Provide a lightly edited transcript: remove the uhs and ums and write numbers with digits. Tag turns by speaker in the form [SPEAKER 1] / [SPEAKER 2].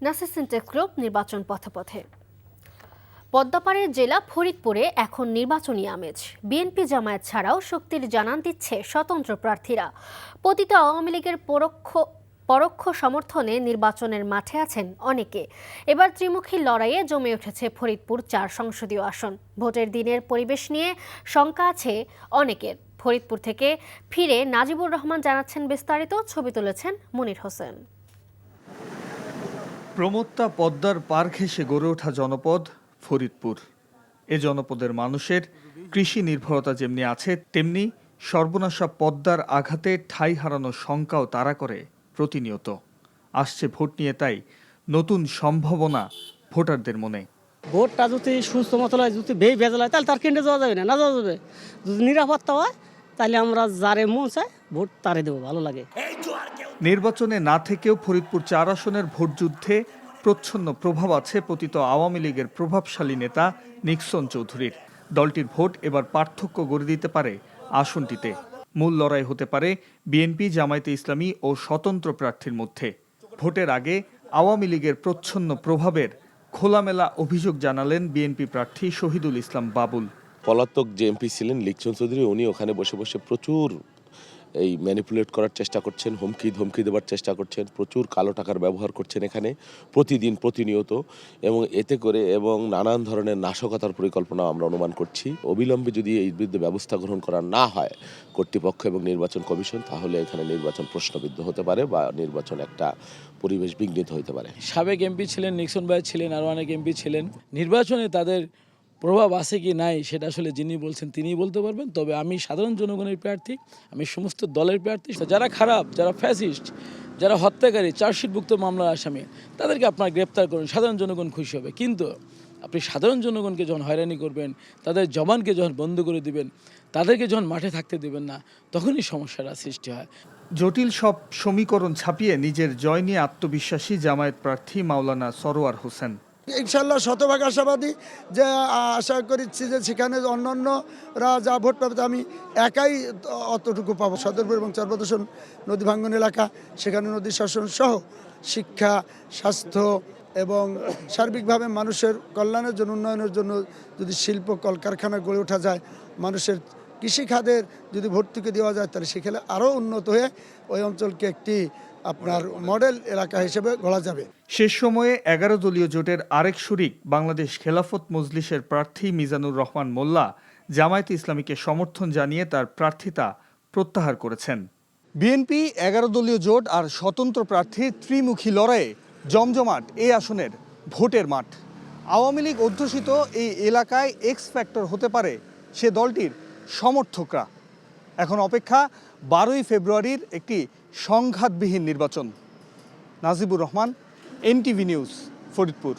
[SPEAKER 1] Nasir syntax group নির্বাচন পথে পদ্মাপাড়ের জেলা ফরিদপুরে এখন নির্বাচনী আমেজ। বিএনপি জামায়াত ছাড়াও শক্তির জানান দিচ্ছে স্বতন্ত্র প্রার্থীরা। পতিত আওয়ামী লীগের পরোক্ষ সমর্থনে নির্বাচনের মাঠে আছেন অনেকে। এবার ত্রিমুখী লড়াইয়ে জমে উঠেছে ফরিদপুর ৪ সংসদীয় আসন। ভোটের দিনের পরিবেশ নিয়ে শঙ্কা আছে অনেকের। ফরিদপুর থেকে ফিরে নাজিবুর রহমান জানাচ্ছেন বিস্তারিত। ছবি তুলেছেন মনির হোসেন।
[SPEAKER 2] প্রমত্তা পদ্মার পার ঘেঁষে গড়ে ওঠা জনপদ ফরিদপুর। এ জনপদের মানুষের কৃষি নির্ভরতা যেমনি আছে, তেমনি সর্বনাশা পদ্মার আঘাতে ঠাঁই হারানোর শঙ্কাও তাড়া করে প্রতিনিয়ত। আসছে ভোট নিয়ে তাই নতুন সম্ভাবনা ভোটারদের মনে।
[SPEAKER 3] ভোটটা যদি সুস্থ মতো হয়, যদি ভেজাল হয়, তাহলে তার কেন্দ্রে যাওয়া যাবে না যাওয়া যাবে। যদি নিরাপত্তা হয় তাহলে আমরা যারে মন চাই ভোট তারে দেবো, ভালো লাগে।
[SPEAKER 2] নির্বাচনে না থেকেও ফরিদপুর ৪ আসনের ভোটযুদ্ধে প্রচ্ছন্ন প্রভাব আছে পতিত আওয়ামী লীগের প্রভাবশালী নেতা নিক্সন চৌধুরীর। দলটির ভোট এবার পার্থক্য গড়ে দিতে পারে আসনটিতে। মূল লড়াই হতে পারে বিএনপি, জামায়াতে ইসলামী ও স্বতন্ত্র প্রার্থীর মধ্যে। ভোটের আগে আওয়ামী লীগের প্রচ্ছন্ন প্রভাবের খোলামেলা অভিযোগ জানালেন বিএনপি প্রার্থী শহীদুল ইসলাম বাবুল।
[SPEAKER 4] পলাতক যে এমপি ছিলেন লিকচন চৌধুরী, উনি ওখানে বসে বসে প্রচুর এই ম্যানিপুলেট করার চেষ্টা করছেন, ধমকি দেওয়ার চেষ্টা করছেন, প্রচুর কালো টাকার ব্যবহার করছেন এখানে প্রতিদিন প্রতিনিয়ত, এবং এতে করে এবং নানান ধরনের নাশকতার পরিকল্পনা আমরা অনুমান করছি। অবিলম্বে যদি এই বিরুদ্ধে ব্যবস্থা গ্রহণ করা না হয় কর্তৃপক্ষ এবং নির্বাচন কমিশন, তাহলে এখানে নির্বাচন প্রশ্নবিদ্ধ হতে পারে বা নির্বাচন একটা পরিবেশ বিঘ্নিত হতে পারে।
[SPEAKER 5] সাবেক এমপি ছিলেন, নিক্সন ভাই ছিলেন, আরও অনেক এমপি ছিলেন। নির্বাচনে তাদের প্রভাব আছে কি নাই সেটা আসলে যিনি বলছেন তিনিই বলতে পারবেন। তবে আমি সাধারণ জনগণের প্রার্থী, আমি সমস্ত দলের প্রার্থী। যারা খারাপ, যারা ফ্যাসিস্ট, যারা হত্যাকারী, চার্জশিটভুক্ত মামলার আসামি, তাদেরকে আপনারা গ্রেপ্তার করুন, সাধারণ জনগণ খুশি হবে। কিন্তু আপনি সাধারণ জনগণকে যখন হয়রানি করবেন, তাদের জবানকে যখন বন্ধ করে দিবেন, তাদেরকে যখন মাঠে থাকতে দিবেন না, তখনই সমস্যাটা সৃষ্টি হয়।
[SPEAKER 2] জটিল সব সমীকরণ ছাপিয়ে নিজের জয় নিয়ে আত্মবিশ্বাসী জামায়াত প্রার্থী মাওলানা সরোয়ার হোসেন।
[SPEAKER 6] ইনশাল্লাহ শতভাগ আশাবাদী, যে আশা করছি যে সেখানে অন্যান্যরা যা ভোট পাবে আমি একাই অতটুকু পাবো। সদরপুর এবং চরপদর্শন নদী ভাঙ্গন এলাকা, সেখানে নদী শাসন সহ শিক্ষা, স্বাস্থ্য এবং সার্বিকভাবে মানুষের কল্যাণের জন্য, উন্নয়নের জন্য যদি শিল্প কলকারখানা গড়ে ওঠা যায়, মানুষের কৃষিখাতের যদি ভর্তুকি দেওয়া যায়, তাহলে সেখানে আরও উন্নত হয়ে ওই অঞ্চলকে একটি আপনার মডেল এলাকা হিসেবে গড়া যাবে।
[SPEAKER 2] শেষ সময়ে 11 দলীয় জোটের আরেক শরিক বাংলাদেশ খেলাফত মজলিসের প্রার্থী মিজানুর রহমান মোল্লা জামায়াতে ইসলামীকে সমর্থন জানিয়ে তার প্রার্থিতা প্রত্যাহার করেছেন। বিএনপি 11 দলীয় জোট আর স্বতন্ত্র প্রার্থী ত্রিমুখী লড়াইয়ে জমজমাট এই আসনের ভোটের মাঠ। আওয়ামী লীগ অধ্যুষিত এই এলাকায় এক্স ফ্যাক্টর হতে পারে সে দলটির সমর্থকরা। এখন অপেক্ষা 12ই ফেব্রুয়ারির একটি সংঘাতবিহীন নির্বাচন। Najibur Rahman, NTV news, Faridpur.